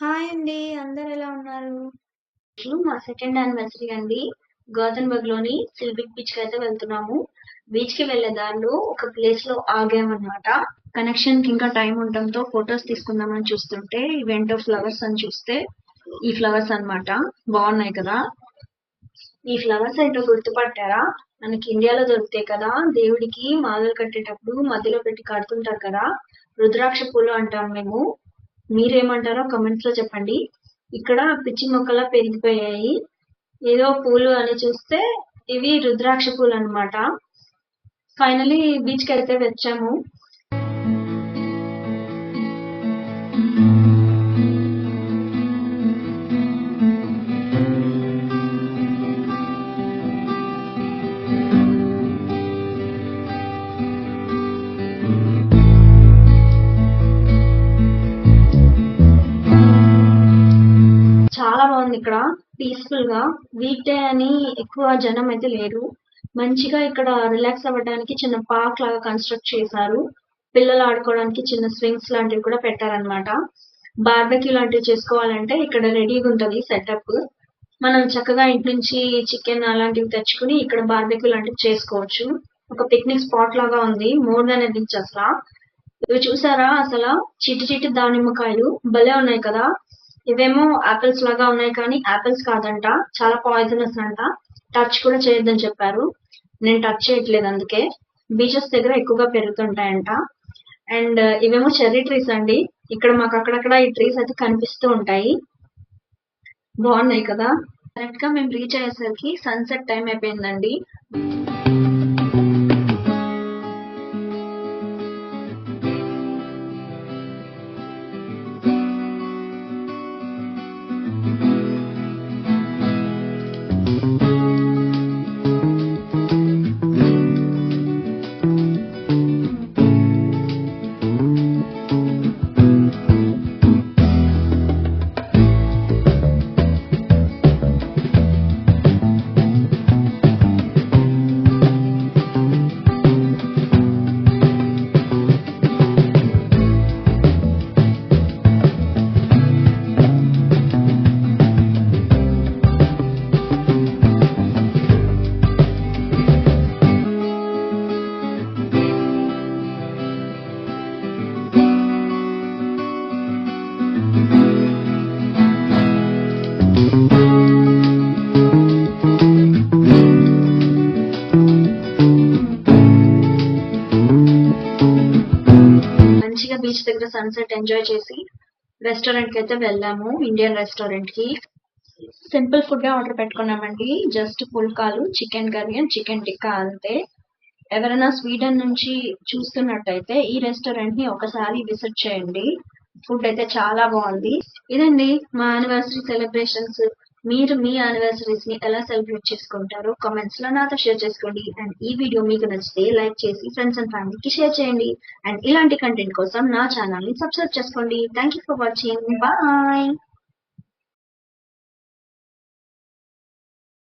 Hi అండి. అందరెలా ఉన్నారు? మా సెకండ్ యానివర్సరీ అండి. గోతన్‌బర్గ్‌లోని సిల్బిక్ బీచ్‌కైతే వెళ్తున్నాము. బీచ్‌కి వెళ్ళే దారిలో ఒక ప్లేస్‌లో ఆగామనమాట. కనెక్షన్‌కి ఇంకా టైం ఉండటంతో ఫోటోస్ తీసుకుందామని చూస్తుంటే ఇవేంటో ఫ్లవర్స్ అని చూస్తే ఈ ఫ్లవర్స్ అన్నమాట. బాగున్నాయి కదా! ఈ ఫ్లవర్స్ ఏంటో గుర్తుపట్టారా? మనకి ఇండియాలో దొరుకుతాయి కదా! దేవుడికి మాలలు కట్టేటప్పుడు మధ్యలో పెట్టి కడుతుంటారు కదా! రుద్రాక్ష పూలు అంటాం మేము. మీరేమంటారో కామెంట్స్ లో చెప్పండి. ఇక్కడ పిచ్చి మొక్కలా పెరిగిపోయాయి. ఏదో పూలు అని చూస్తే ఇవి రుద్రాక్ష పూలు అన్నమాట. ఫైనలీ బీచ్ కి అయితే వచ్చాము. చాలా బాగుంది ఇక్కడ పీస్ఫుల్ గా. వీక్ డే అని ఎక్కువ జనం అయితే లేరు. మంచిగా ఇక్కడ రిలాక్స్ అవ్వడానికి చిన్న పార్క్ లాగా కన్స్ట్రక్ట్ చేశారు. పిల్లలు ఆడుకోవడానికి చిన్న స్వింగ్స్ లాంటివి కూడా పెట్టారనమాట. బార్బెక్యూ లాంటివి చేసుకోవాలంటే ఇక్కడ రెడీగా ఉంటది సెటప్. మనం చక్కగా ఇంటి నుంచి చికెన్ అలాంటివి తెచ్చుకుని ఇక్కడ బార్బెక్యూ లాంటివి చేసుకోవచ్చు. ఒక పిక్నిక్ స్పాట్ లాగా ఉంది. మోర్ దాన్ బీచ్ అసలు. ఇవి చూసారా అసలు చిట్టి చిట్టి దానిమ్మకాయలు భలే ఉన్నాయి కదా! ఇవేమో ఆపిల్స్ లాగా ఉన్నాయి కానీ ఆపిల్స్ కాదంట. చాలా పాయిజనస్ అంట. టచ్ కూడా చేయొద్దని చెప్పారు. నేను టచ్ చేయట్లేదు అందుకే. బీచెస్ దగ్గర ఎక్కువగా పెరుగుతుంటాయంట. అండ్ ఇవేమో చెర్రీ ట్రీస్ అండి. ఇక్కడ మాకు అక్కడక్కడ ఈ ట్రీస్ అయితే కనిపిస్తూ ఉంటాయి. బాగున్నాయి కదా! కరెక్ట్ గా మేము రీచ్ అయ్యేసరికి సన్సెట్ టైం అయిపోయిందండి. మంచిగా బీచ్ దగ్గర సన్సెట్ ఎంజాయ్ చేసి రెస్టారెంట్ కి అయితే వెళ్ళాము. ఇండియన్ రెస్టారెంట్ కి సింపుల్ ఫుడ్ ఆర్డర్ పెట్టుకున్నామండి. జస్ట్ పుల్కాలు, chicken curry and chicken tikka అంతే. ఎవరైనా స్వీడన్ నుంచి చూస్తున్నట్టయితే ఈ రెస్టారెంట్ ని ఒకసారి విజిట్ చేయండి. ఫుడ్ అయితే చాలా బాగుంది. ఇదండి మా యానివర్సరీ సెలబ్రేషన్స్. మీరు మీ యానివర్సరీస్ ని ఎలా సెలబ్రేట్ చేసుకుంటారో కామెంట్స్ లో నాతో షేర్ చేసుకోండి. అండ్ ఈ వీడియో మీకు నచ్చితే లైక్ చేసి ఫ్రెండ్స్ అండ్ ఫ్యామిలీకి షేర్ చేయండి. అండ్ ఇలాంటి కంటెంట్ కోసం నా ఛానల్ ని సబ్స్క్రైబ్ చేసుకోండి. Thank you for watching. Bye.